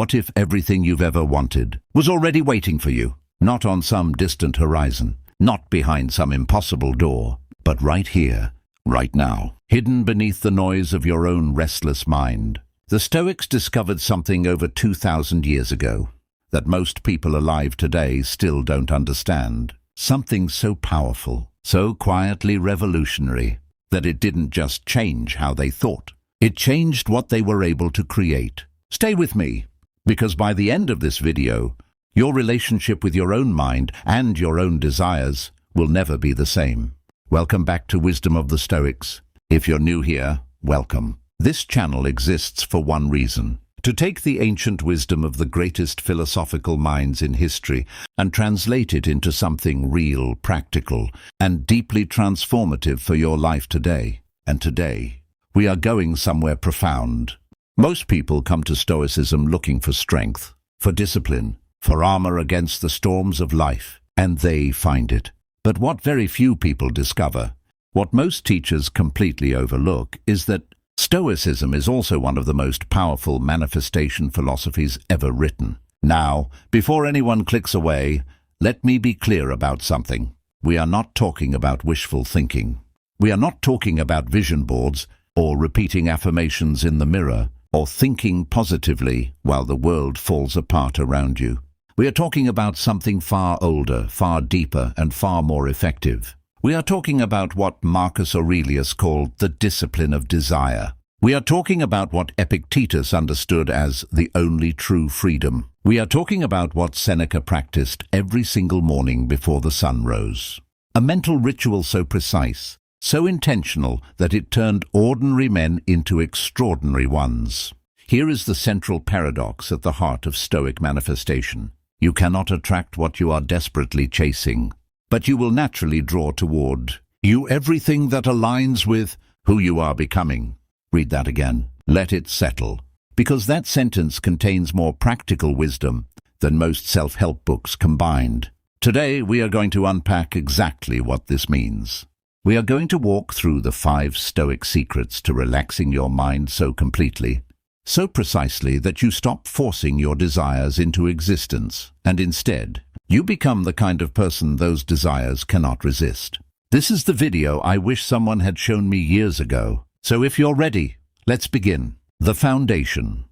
What if everything you've ever wanted was already waiting for you? Not on some distant horizon, not behind some impossible door, but right here, right now, hidden beneath the noise of your own restless mind. The Stoics discovered something over 2,000 years ago that most people alive today still don't understand. Something so powerful, so quietly revolutionary, that it didn't just change how they thought. It changed what they were able to create. Stay with me, because by the end of this video, your relationship with your own mind and your own desires will never be the same. Welcome back to Wisdom of the Stoics. If you're new here, welcome. This channel exists for one reason: to take the ancient wisdom of the greatest philosophical minds in history and translate it into something real, practical, and deeply transformative for your life today. And today, we are going somewhere profound. Most people come to Stoicism looking for strength, for discipline, for armor against the storms of life, and they find it. But what very few people discover, what most teachers completely overlook, is that Stoicism is also one of the most powerful manifestation philosophies ever written. Now, before anyone clicks away, let me be clear about something. We are not talking about wishful thinking. We are not talking about vision boards or repeating affirmations in the mirror or thinking positively while the world falls apart around you. We are talking about something far older, far deeper, and far more effective. We are talking about what Marcus Aurelius called the discipline of desire. We are talking about what Epictetus understood as the only true freedom. We are talking about what Seneca practiced every single morning before the sun rose. A mental ritual so precise, so intentional that it turned ordinary men into extraordinary ones. Here is the central paradox at the heart of Stoic manifestation. You cannot attract what you are desperately chasing, but you will naturally draw toward you everything that aligns with who you are becoming. Read that again. Let it settle, because that sentence contains more practical wisdom than most self-help books combined. Today, we are going to unpack exactly what this means. We are going to walk through the 5 Stoic secrets to relaxing your mind so completely, so precisely that you stop forcing your desires into existence, and instead, you become the kind of person those desires cannot resist. This is the video I wish someone had shown me years ago. So if you're ready, let's begin. The foundation.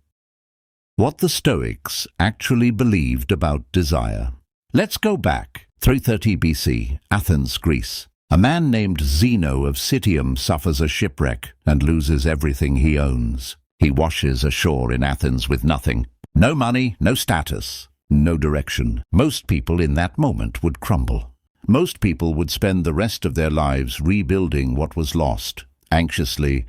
What the Stoics actually believed about desire. Let's go back. 330 BC, Athens, Greece. A man named Zeno of Citium suffers a shipwreck and loses everything he owns. He washes ashore in Athens with nothing. No money, no status, no direction. Most people in that moment would crumble. Most people would spend the rest of their lives rebuilding what was lost, anxiously,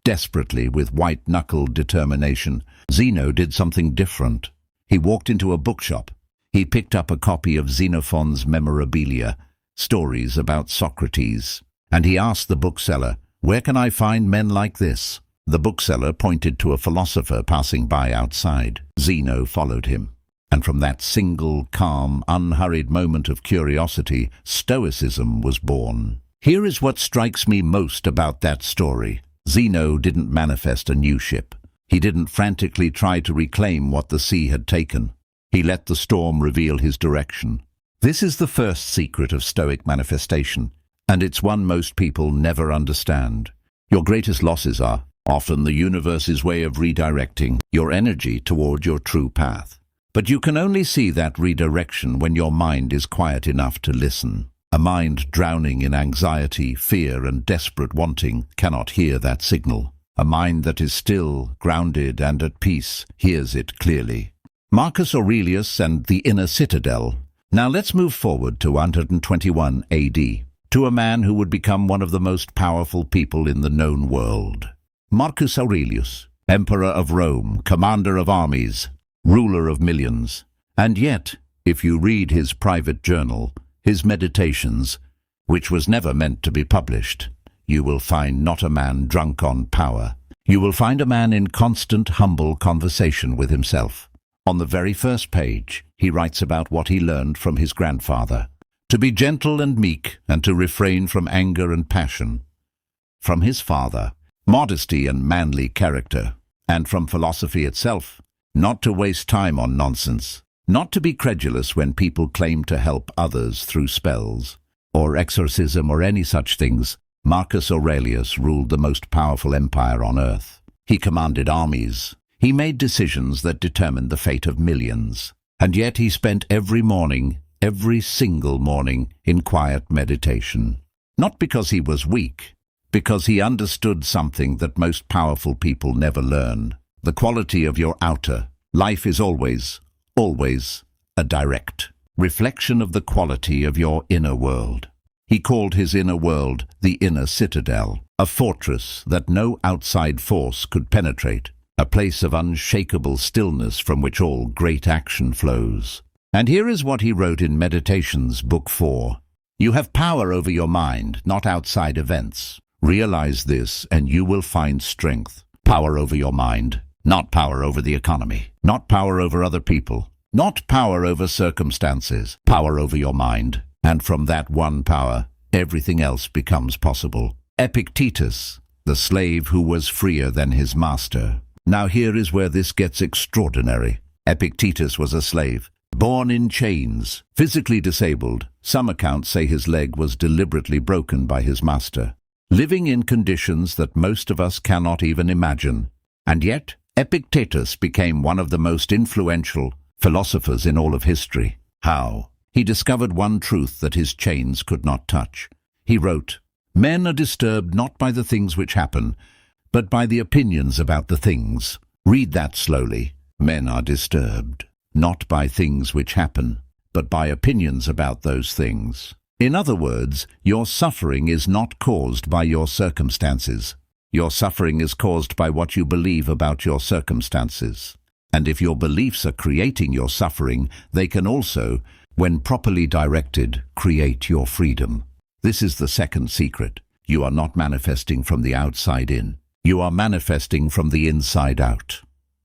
desperately, with white-knuckled determination. Zeno did something different. He walked into a bookshop. He picked up a copy of Xenophon's Memorabilia, stories about Socrates, and he asked the bookseller, "Where can I find men like this?" The bookseller pointed to a philosopher passing by outside. Zeno followed him. And from that single, calm, unhurried moment of curiosity, Stoicism was born. Here is what strikes me most about that story. Zeno didn't manifest a new ship. He didn't frantically try to reclaim what the sea had taken. He let the storm reveal his direction. This is the first secret of Stoic manifestation, and it's one most people never understand. Your greatest losses are often the universe's way of redirecting your energy toward your true path. But you can only see that redirection when your mind is quiet enough to listen. A mind drowning in anxiety, fear, and desperate wanting cannot hear that signal. A mind that is still, grounded, and at peace hears it clearly. Marcus Aurelius and the Inner Citadel. Now let's move forward to 121 AD, to a man who would become one of the most powerful people in the known world. Marcus Aurelius, Emperor of Rome, commander of armies, ruler of millions. And yet, if you read his private journal, his meditations, which was never meant to be published, you will find not a man drunk on power. You will find a man in constant, humble conversation with himself. On the very first page, he writes about what he learned from his grandfather: to be gentle and meek, and to refrain from anger and passion. From his father, modesty and manly character. And from philosophy itself, not to waste time on nonsense, not to be credulous when people claim to help others through spells, or exorcism or any such things. Marcus Aurelius ruled the most powerful empire on earth. He commanded armies. He made decisions that determined the fate of millions. And yet he spent every morning, every single morning, in quiet meditation. Not because he was weak, because he understood something that most powerful people never learn. The quality of your outer life is always a direct reflection of the quality of your inner world. He called his inner world the inner citadel, a fortress that no outside force could penetrate, a place of unshakable stillness from which all great action flows. And here is what he wrote in Meditations, Book 4. You have power over your mind, not outside events. Realize this and you will find strength. Power over your mind, not power over the economy, not power over other people, not power over circumstances, power over your mind. And from that one power, everything else becomes possible. Epictetus, the slave who was freer than his master. Now here is where this gets extraordinary. Epictetus was a slave, born in chains, physically disabled. Some accounts say his leg was deliberately broken by his master, living in conditions that most of us cannot even imagine. And yet, Epictetus became one of the most influential philosophers in all of history. How? He discovered one truth that his chains could not touch. He wrote, "Men are disturbed not by the things which happen, but by the opinions about the things." Read that slowly. Men are disturbed not by things which happen, but by opinions about those things. In other words, your suffering is not caused by your circumstances. Your suffering is caused by what you believe about your circumstances. And if your beliefs are creating your suffering, they can also, when properly directed, create your freedom. This is the second secret. You are not manifesting from the outside in. You are manifesting from the inside out.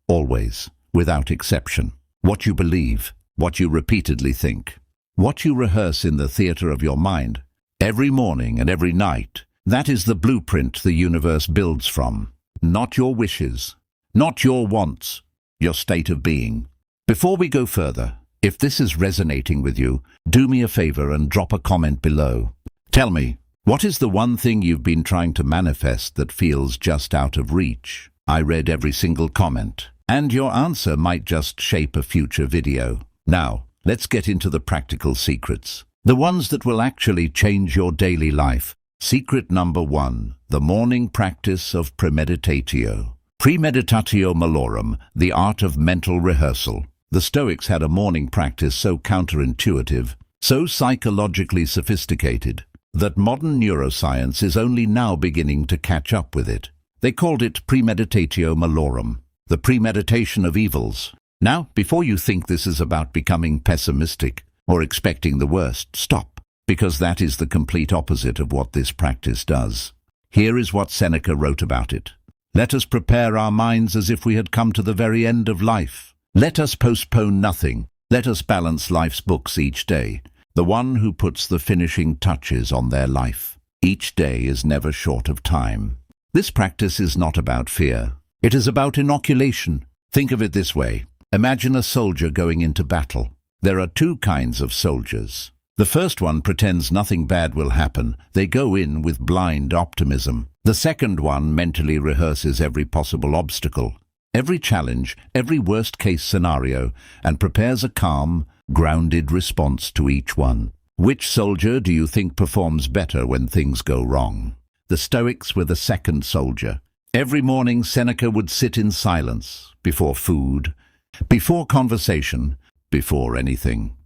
Always, without exception. What you believe, what you repeatedly think, what you rehearse in the theater of your mind, every morning and every night, that is the blueprint the universe builds from. Not your wishes, not your wants, your state of being. Before we go further, if this is resonating with you, do me a favor and drop a comment below. Tell me, what is the one thing you've been trying to manifest that feels just out of reach? I read every single comment, and your answer might just shape a future video. Now, let's get into the practical secrets. The ones that will actually change your daily life. Secret number 1, the morning practice of premeditatio. Premeditatio malorum, the art of mental rehearsal. The Stoics had a morning practice so counterintuitive, so psychologically sophisticated, that modern neuroscience is only now beginning to catch up with it. They called it premeditatio malorum, the premeditation of evils. Now, before you think this is about becoming pessimistic or expecting the worst, stop, because that is the complete opposite of what this practice does. Here is what Seneca wrote about it. Let us prepare our minds as if we had come to the very end of life. Let us postpone nothing. Let us balance life's books each day. The one who puts the finishing touches on their life. Each day is never short of time. This practice is not about fear. It is about inoculation. Think of it this way. Imagine a soldier going into battle. There are two kinds of soldiers. The first one pretends nothing bad will happen. They go in with blind optimism. The second one mentally rehearses every possible obstacle, every challenge, every worst-case scenario, and prepares a calm, grounded response to each one. Which soldier do you think performs better when things go wrong? The Stoics were the second soldier. Every morning Seneca would sit in silence, before food, before conversation, before anything.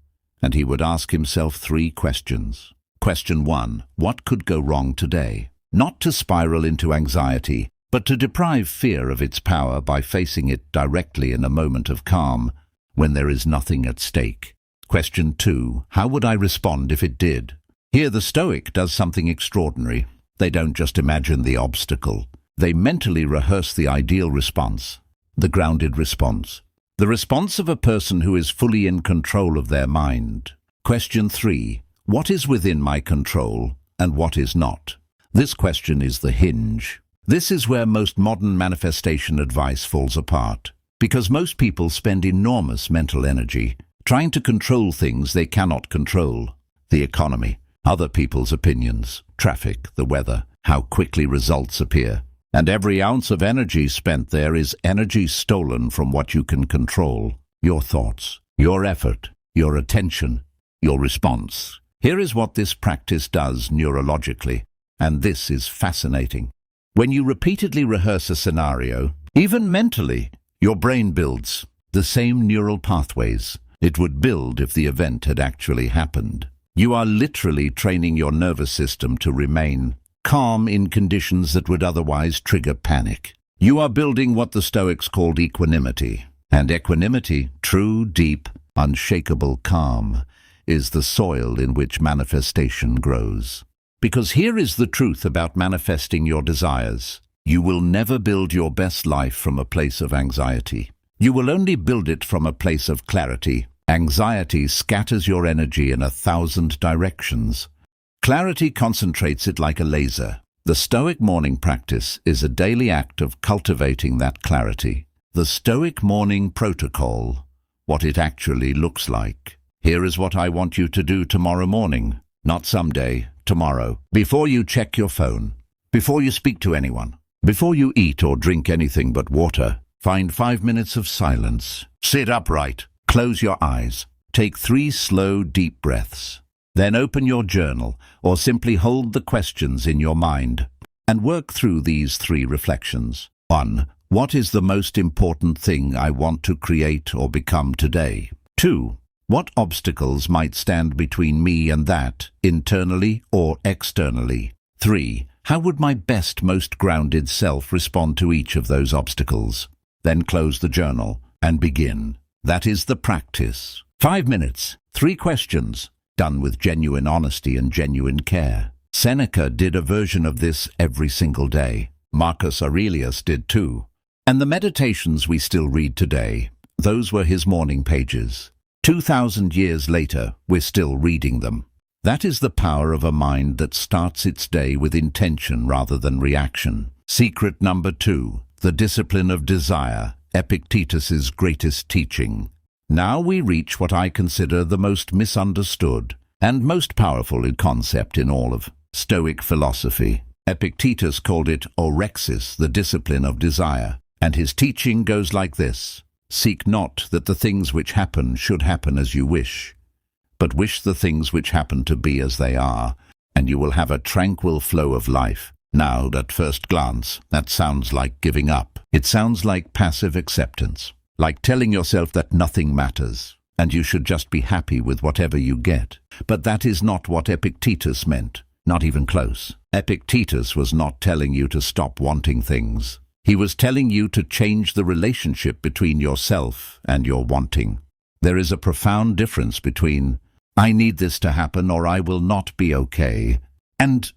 And he would ask himself 3 questions. Question 1, what could go wrong today? Not to spiral into anxiety, but to deprive fear of its power by facing it directly in a moment of calm, when there is nothing at stake. Question 2, how would I respond if it did? Here the Stoic does something extraordinary. They don't just imagine the obstacle. They mentally rehearse the ideal response, the grounded response. The response of a person who is fully in control of their mind. Question 3. What is within my control and what is not? This question is the hinge. This is where most modern manifestation advice falls apart. Because most people spend enormous mental energy trying to control things they cannot control. The economy, other people's opinions, traffic, the weather, how quickly results appear. And every ounce of energy spent there is energy stolen from what you can control. Your thoughts, your effort, your attention, your response. Here is what this practice does neurologically, and this is fascinating. When you repeatedly rehearse a scenario, even mentally, your brain builds the same neural pathways it would build if the event had actually happened. You are literally training your nervous system to remain calm in conditions that would otherwise trigger panic. You are building what the Stoics called equanimity. And equanimity, true, deep, unshakable calm, is the soil in which manifestation grows. Because here is the truth about manifesting your desires. You will never build your best life from a place of anxiety. You will only build it from a place of clarity. Anxiety scatters your energy in 1,000 directions. Clarity concentrates it like a laser. The Stoic morning practice is a daily act of cultivating that clarity. The Stoic morning protocol, what it actually looks like. Here is what I want you to do tomorrow morning, not someday, tomorrow. Before you check your phone, before you speak to anyone, before you eat or drink anything but water, find 5 minutes of silence. Sit upright, close your eyes, take 3 slow, deep breaths. Then open your journal or simply hold the questions in your mind and work through these 3 reflections. 1. What is the most important thing I want to create or become today? 2. What obstacles might stand between me and that, internally or externally? 3. How would my best, most grounded self respond to each of those obstacles? Then close the journal and begin. That is the practice. 5 minutes, 3 questions, done with genuine honesty and genuine care. Seneca did a version of this every single day. Marcus Aurelius did too. And the meditations we still read today, those were his morning pages. 2,000 years later, we're still reading them. That is the power of a mind that starts its day with intention rather than reaction. Secret number 2, the discipline of desire, Epictetus's greatest teaching. Now we reach what I consider the most misunderstood and most powerful concept in all of Stoic philosophy. Epictetus called it orexis, the discipline of desire, and his teaching goes like this. Seek not that the things which happen should happen as you wish, but wish the things which happen to be as they are, and you will have a tranquil flow of life. Now, at first glance, that sounds like giving up. It sounds like passive acceptance, like telling yourself that nothing matters, and you should just be happy with whatever you get. But that is not what Epictetus meant, not even close. Epictetus was not telling you to stop wanting things. He was telling you to change the relationship between yourself and your wanting. There is a profound difference between, I need this to happen or I will not be okay, and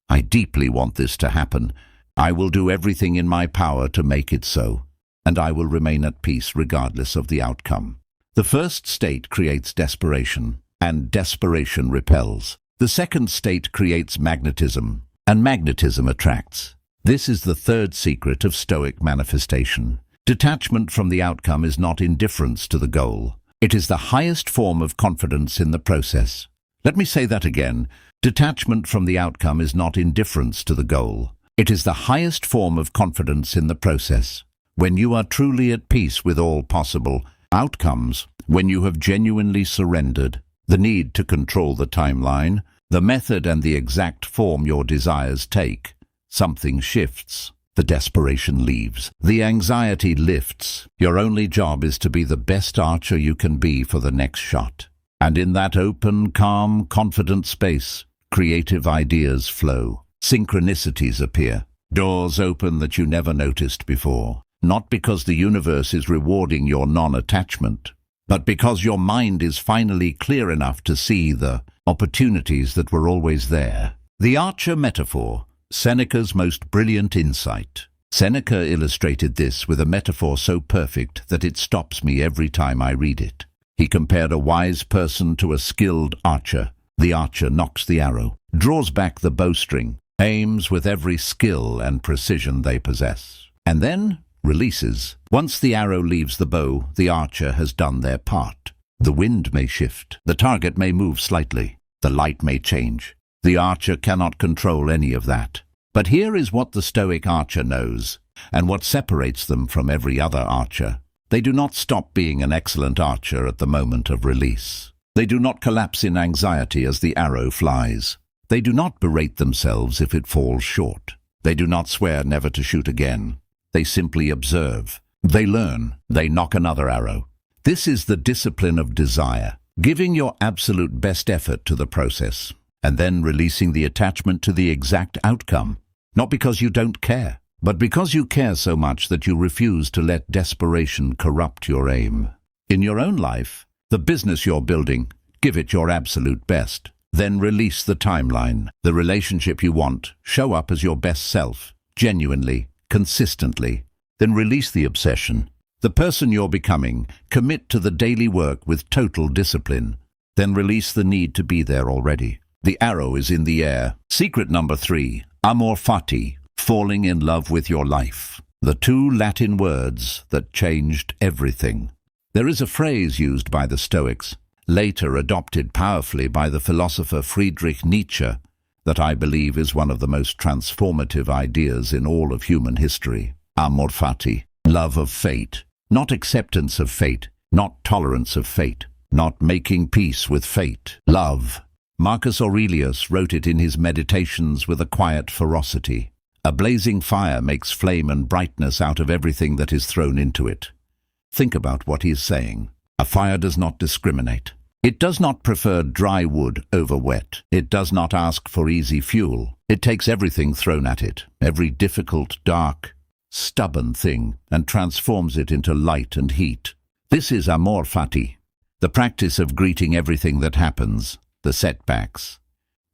I deeply want this to happen. I will do everything in my power to make it so, and I will remain at peace regardless of the outcome. The first state creates desperation, and desperation repels. The second state creates magnetism, and magnetism attracts. This is the third secret of Stoic manifestation. Detachment from the outcome is not indifference to the goal. It is the highest form of confidence in the process. Let me say that again. Detachment from the outcome is not indifference to the goal. It is the highest form of confidence in the process. When you are truly at peace with all possible outcomes, when you have genuinely surrendered the need to control the timeline, the method and the exact form your desires take, something shifts. The desperation leaves. The anxiety lifts. Your only job is to be the best archer you can be for the next shot. And in that open, calm, confident space, creative ideas flow. Synchronicities appear. Doors open that you never noticed before. Not because the universe is rewarding your non-attachment, but because your mind is finally clear enough to see the opportunities that were always there. The archer metaphor, Seneca's most brilliant insight. Seneca illustrated this with a metaphor so perfect that it stops me every time I read it. He compared a wise person to a skilled archer. The archer nocks the arrow, draws back the bowstring, aims with every skill and precision they possess. And then, releases. Once the arrow leaves the bow, the archer has done their part. The wind may shift, the target may move slightly, the light may change. The archer cannot control any of that. But here is what the Stoic archer knows, and what separates them from every other archer. They do not stop being an excellent archer at the moment of release. They do not collapse in anxiety as the arrow flies. They do not berate themselves if it falls short. They do not swear never to shoot again. They simply observe. They learn. They knock another arrow. This is the discipline of desire, giving your absolute best effort to the process, and then releasing the attachment to the exact outcome. Not because you don't care, but because you care so much that you refuse to let desperation corrupt your aim. In your own life, the business you're building, give it your absolute best. Then release the timeline, the relationship you want, show up as your best self, genuinely, consistently. Then release the obsession. The person you're becoming, commit to the daily work with total discipline. Then release the need to be there already. The arrow is in the air. Secret number 3, amor fati, falling in love with your life. The 2 Latin words that changed everything. There is a phrase used by the Stoics, later adopted powerfully by the philosopher Friedrich Nietzsche, that I believe is one of the most transformative ideas in all of human history. Amor fati, love of fate. Not acceptance of fate, not tolerance of fate, not making peace with fate. Love. Marcus Aurelius wrote it in his Meditations with a quiet ferocity. A blazing fire makes flame and brightness out of everything that is thrown into it. Think about what he is saying. A fire does not discriminate. It does not prefer dry wood over wet. It does not ask for easy fuel. It takes everything thrown at it, every difficult, dark, stubborn thing, and transforms it into light and heat. This is amor fati, the practice of greeting everything that happens, the setbacks,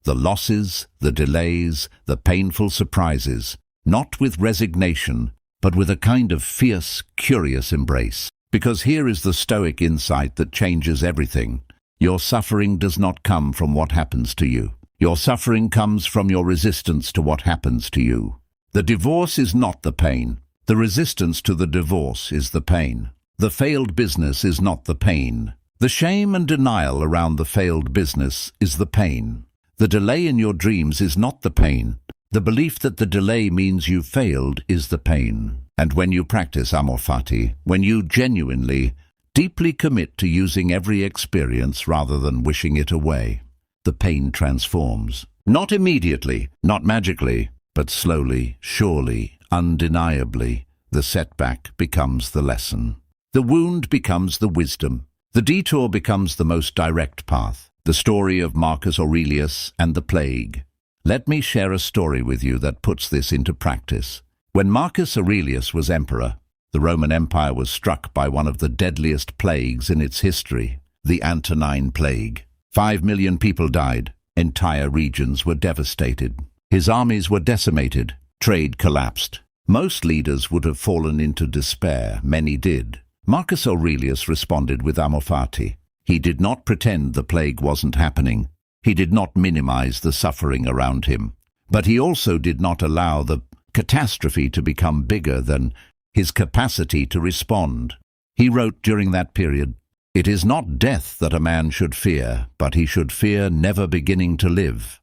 the losses, the delays, the painful surprises, not with resignation, but with a kind of fierce, curious embrace. Because here is the Stoic insight that changes everything. Your suffering does not come from what happens to you. Your suffering comes from your resistance to what happens to you. The divorce is not the pain. The resistance to the divorce is the pain. The failed business is not the pain. The shame and denial around the failed business is the pain. The delay in your dreams is not the pain. The belief that the delay means you failed is the pain. And when you practice amor fati, when you genuinely, deeply commit to using every experience rather than wishing it away, the pain transforms. Not immediately, not magically, but slowly, surely, undeniably, the setback becomes the lesson. The wound becomes the wisdom. The detour becomes the most direct path. The story of Marcus Aurelius and the plague. Let me share a story with you that puts this into practice. When Marcus Aurelius was emperor, the Roman Empire was struck by one of the deadliest plagues in its history, the Antonine Plague. 5 million people died. Entire regions were devastated. His armies were decimated. Trade collapsed. Most leaders would have fallen into despair. Many did. Marcus Aurelius responded with amor fati. He did not pretend the plague wasn't happening. He did not minimize the suffering around him. But he also did not allow the catastrophe to become bigger than his capacity to respond. He wrote during that period, "It is not death that a man should fear, but he should fear never beginning to live."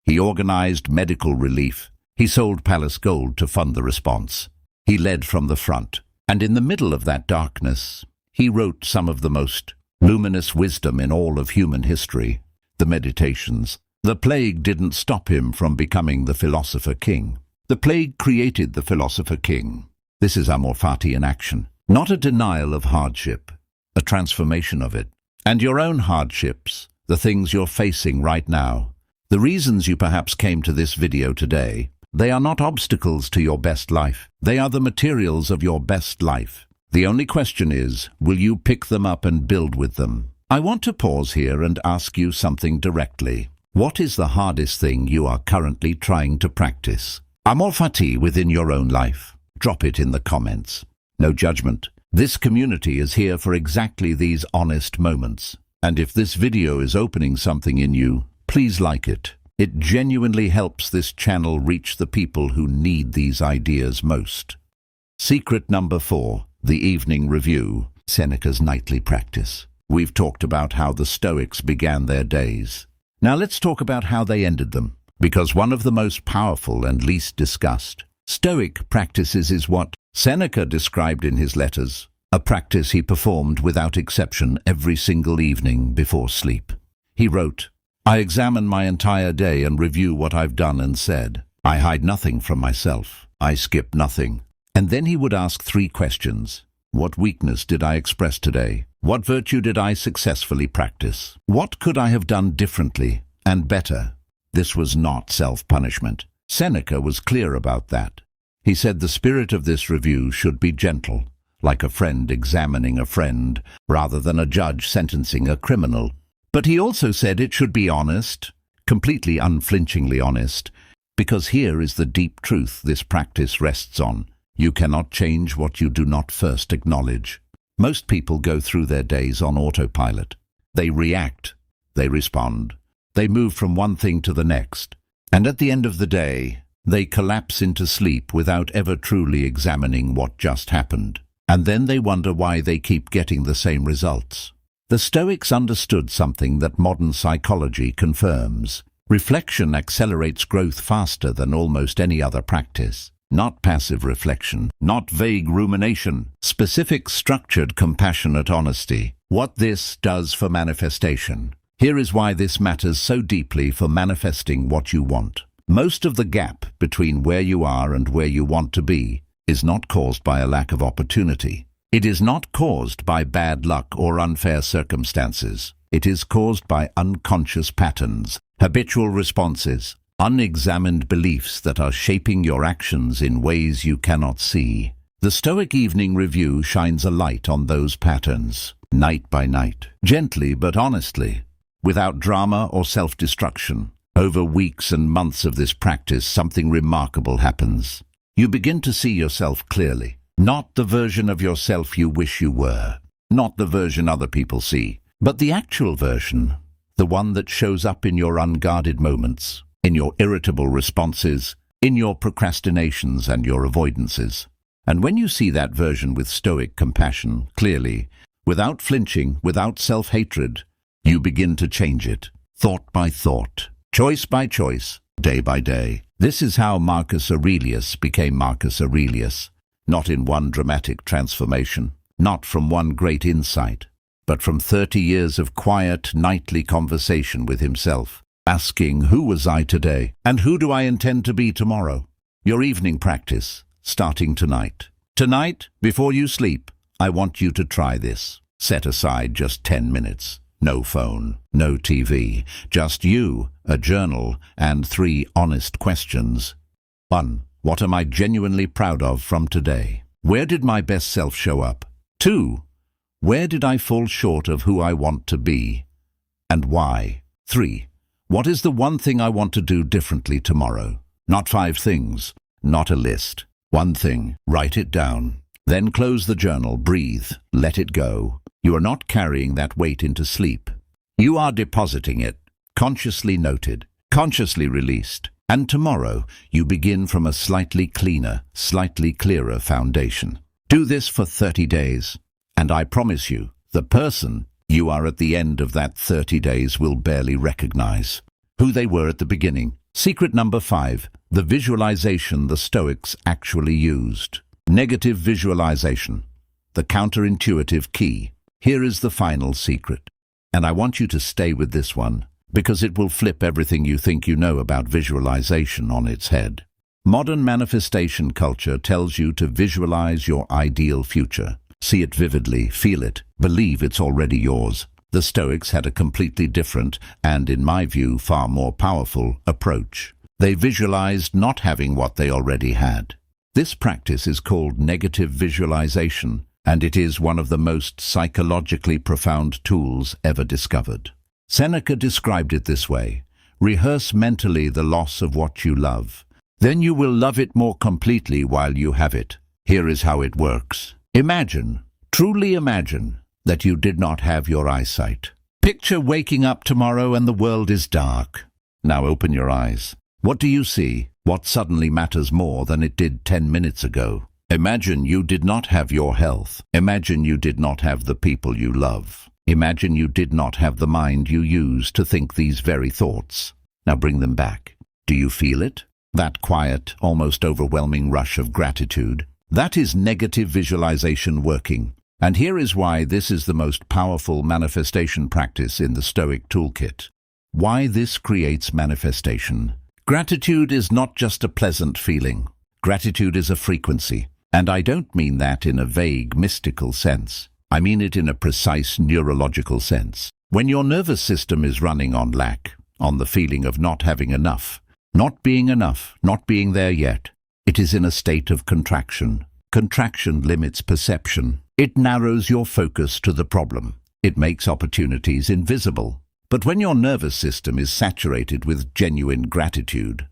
He organized medical relief. He sold palace gold to fund the response. He led from the front. And in the middle of that darkness, he wrote some of the most luminous wisdom in all of human history, the Meditations. The plague didn't stop him from becoming the philosopher king. The plague created the philosopher king. This is amor fati in action. Not a denial of hardship, a transformation of it. And your own hardships, the things you're facing right now, the reasons you perhaps came to this video today, they are not obstacles to your best life. They are the materials of your best life. The only question is, will you pick them up and build with them? I want to pause here and ask you something directly. What is the hardest thing you are currently trying to practice? Amor fati within your own life. Drop it in the comments. No judgment. This community is here for exactly these honest moments. And if this video is opening something in you, please like it. It genuinely helps this channel reach the people who need these ideas most. Secret number 4, the evening review, Seneca's nightly practice. We've talked about how the Stoics began their days. Now let's talk about how they ended them, because one of the most powerful and least discussed Stoic practices is what Seneca described in his letters, a practice he performed without exception every single evening before sleep. He wrote, "I examine my entire day and review what I've done and said. I hide nothing from myself. I skip nothing." And then he would ask 3 questions. What weakness did I express today? What virtue did I successfully practice? What could I have done differently and better? This was not self-punishment. Seneca was clear about that. He said the spirit of this review should be gentle, like a friend examining a friend, rather than a judge sentencing a criminal. But he also said it should be honest, completely unflinchingly honest, because here is the deep truth this practice rests on. You cannot change what you do not first acknowledge. Most people go through their days on autopilot. They react, they respond, they move from one thing to the next, and at the end of the day, they collapse into sleep without ever truly examining what just happened. And then they wonder why they keep getting the same results. The Stoics understood something that modern psychology confirms. Reflection accelerates growth faster than almost any other practice. Not passive reflection, not vague rumination, specific, structured, compassionate honesty. What this does for manifestation. Here is why this matters so deeply for manifesting what you want. Most of the gap between where you are and where you want to be is not caused by a lack of opportunity. It is not caused by bad luck or unfair circumstances. It is caused by unconscious patterns, habitual responses, unexamined beliefs that are shaping your actions in ways you cannot see. The Stoic evening review shines a light on those patterns, night by night, gently but honestly, without drama or self-destruction. Over weeks and months of this practice, something remarkable happens. You begin to see yourself clearly, not the version of yourself you wish you were, not the version other people see, but the actual version, the one that shows up in your unguarded moments, in your irritable responses, in your procrastinations and your avoidances. And when you see that version with Stoic compassion, clearly, without flinching, without self-hatred, you begin to change it, thought by thought, choice by choice, day by day. This is how Marcus Aurelius became Marcus Aurelius, not in one dramatic transformation, not from one great insight, but from 30 years of quiet, nightly conversation with himself, asking, who was I today, and who do I intend to be tomorrow? Your evening practice, starting tonight. Tonight, before you sleep, I want you to try this. Set aside just 10 minutes. No phone, no TV, just you, a journal, and 3 honest questions. 1. What am I genuinely proud of from today? Where did my best self show up? 2. Where did I fall short of who I want to be? And why? 3. What is the one thing I want to do differently tomorrow? Not 5 things, not a list. One thing, write it down. Then close the journal, breathe, let it go. You are not carrying that weight into sleep. You are depositing it, consciously noted, consciously released. And tomorrow, you begin from a slightly cleaner, slightly clearer foundation. Do this for 30 days, and I promise you, the person you are at the end of that 30 days will barely recognize who they were at the beginning. Secret number 5, the visualization the Stoics actually used. Negative visualization, the counterintuitive key. Here is the final secret, and I want you to stay with this one, because it will flip everything you think you know about visualization on its head. Modern manifestation culture tells you to visualize your ideal future. See it vividly, feel it, believe it's already yours. The Stoics had a completely different, and in my view, far more powerful approach. They visualized not having what they already had. This practice is called negative visualization, and it is one of the most psychologically profound tools ever discovered. Seneca described it this way: rehearse mentally the loss of what you love. Then you will love it more completely while you have it. Here is how it works. Imagine, truly imagine, that you did not have your eyesight. Picture waking up tomorrow and the world is dark. Now open your eyes. What do you see? What suddenly matters more than it did 10 minutes ago? Imagine you did not have your health. Imagine you did not have the people you love. Imagine you did not have the mind you use to think these very thoughts. Now bring them back. Do you feel it? That quiet, almost overwhelming rush of gratitude. That is negative visualization working. And here is why this is the most powerful manifestation practice in the Stoic toolkit. Why this creates manifestation. Gratitude is not just a pleasant feeling. Gratitude is a frequency. And I don't mean that in a vague, mystical sense. I mean it in a precise neurological sense. When your nervous system is running on lack, on the feeling of not having enough, not being there yet, it is in a state of contraction. Contraction limits perception. It narrows your focus to the problem. It makes opportunities invisible. But when your nervous system is saturated with genuine gratitude,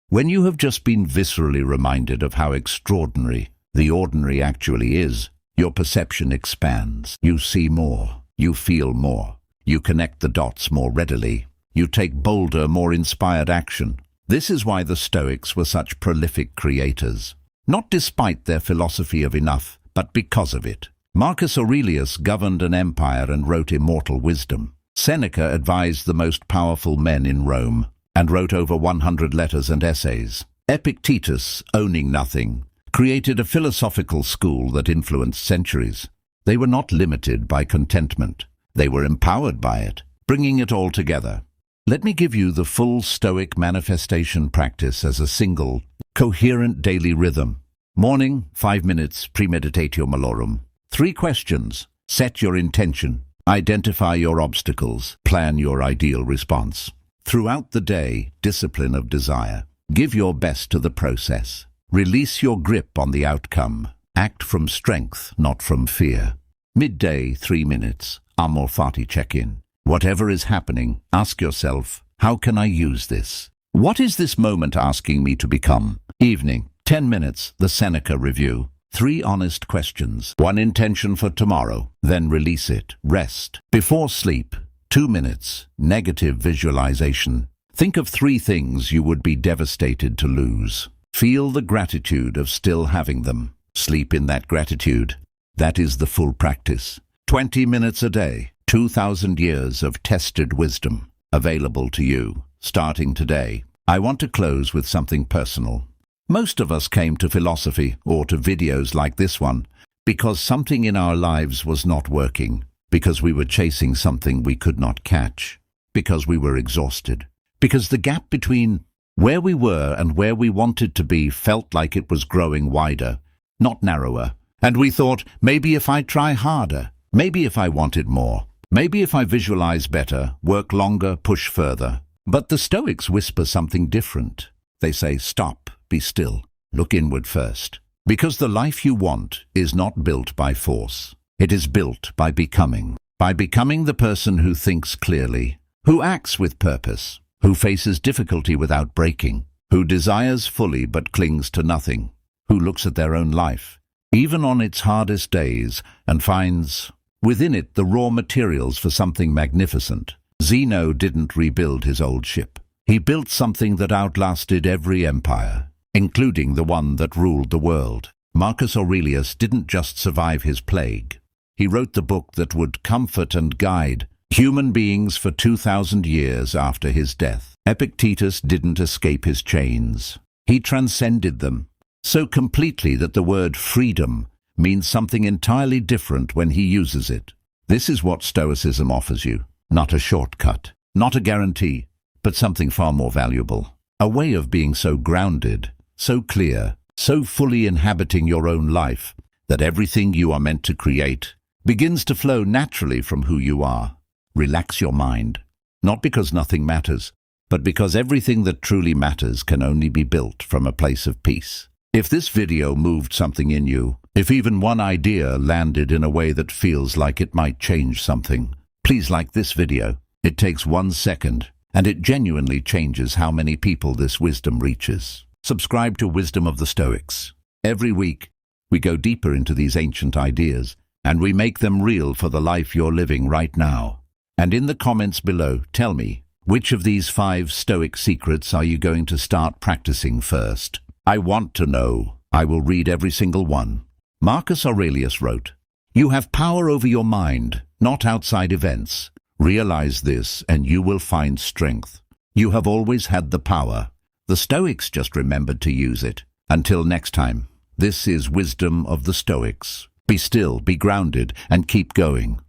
when you have just been viscerally reminded of how extraordinary the ordinary actually is, your perception expands. You see more. You feel more. You connect the dots more readily. You take bolder, more inspired action. This is why the Stoics were such prolific creators. Not despite their philosophy of enough, but because of it. Marcus Aurelius governed an empire and wrote immortal wisdom. Seneca advised the most powerful men in Rome and wrote over 100 letters and essays. Epictetus, owning nothing, created a philosophical school that influenced centuries. They were not limited by contentment. They were empowered by it, bringing it all together. Let me give you the full Stoic manifestation practice as a single, coherent daily rhythm. Morning, 5 minutes, premeditatio malorum. 3 questions. Set your intention. Identify your obstacles. Plan your ideal response. Throughout the day, discipline of desire. Give your best to the process. Release your grip on the outcome. Act from strength, not from fear. Midday, 3 minutes. Amor fati check-in. Whatever is happening, ask yourself, how can I use this? What is this moment asking me to become? Evening, 10 minutes, the Seneca Review. 3 honest questions. 1 intention for tomorrow. Then release it. Rest. Before sleep, 2 minutes. Negative visualization. Think of 3 things you would be devastated to lose. Feel the gratitude of still having them. Sleep in that gratitude. That is the full practice. 20 minutes a day. 2,000 years of tested wisdom available to you, starting today. I want to close with something personal. Most of us came to philosophy or to videos like this one because something in our lives was not working, because we were chasing something we could not catch, because we were exhausted, because the gap between where we were and where we wanted to be felt like it was growing wider, not narrower. And we thought, maybe if I try harder, maybe if I wanted more, maybe if I visualize better, work longer, push further. But the Stoics whisper something different. They say, stop, be still, look inward first. Because the life you want is not built by force. It is built by becoming the person who thinks clearly, who acts with purpose, who faces difficulty without breaking, who desires fully but clings to nothing, who looks at their own life, even on its hardest days, and finds within it the raw materials for something magnificent. Zeno didn't rebuild his old ship. He built something that outlasted every empire, including the one that ruled the world. Marcus Aurelius didn't just survive his plague. He wrote the book that would comfort and guide human beings for 2,000 years after his death. Epictetus didn't escape his chains. He transcended them so completely that the word freedom means something entirely different when he uses it. This is what Stoicism offers you. Not a shortcut, not a guarantee, but something far more valuable. A way of being so grounded, so clear, so fully inhabiting your own life that everything you are meant to create begins to flow naturally from who you are. Relax your mind, not because nothing matters, but because everything that truly matters can only be built from a place of peace. If this video moved something in you, if even one idea landed in a way that feels like it might change something, please like this video. It takes 1 second, and it genuinely changes how many people this wisdom reaches. Subscribe to Wisdom of the Stoics. Every week, we go deeper into these ancient ideas, and we make them real for the life you're living right now. And in the comments below, tell me, which of these 5 Stoic secrets are you going to start practicing first? I want to know. I will read every single one. Marcus Aurelius wrote, "You have power over your mind, not outside events. Realize this and you will find strength. You have always had the power. The Stoics just remembered to use it. Until next time, this is Wisdom of the Stoics. Be still, be grounded, and keep going."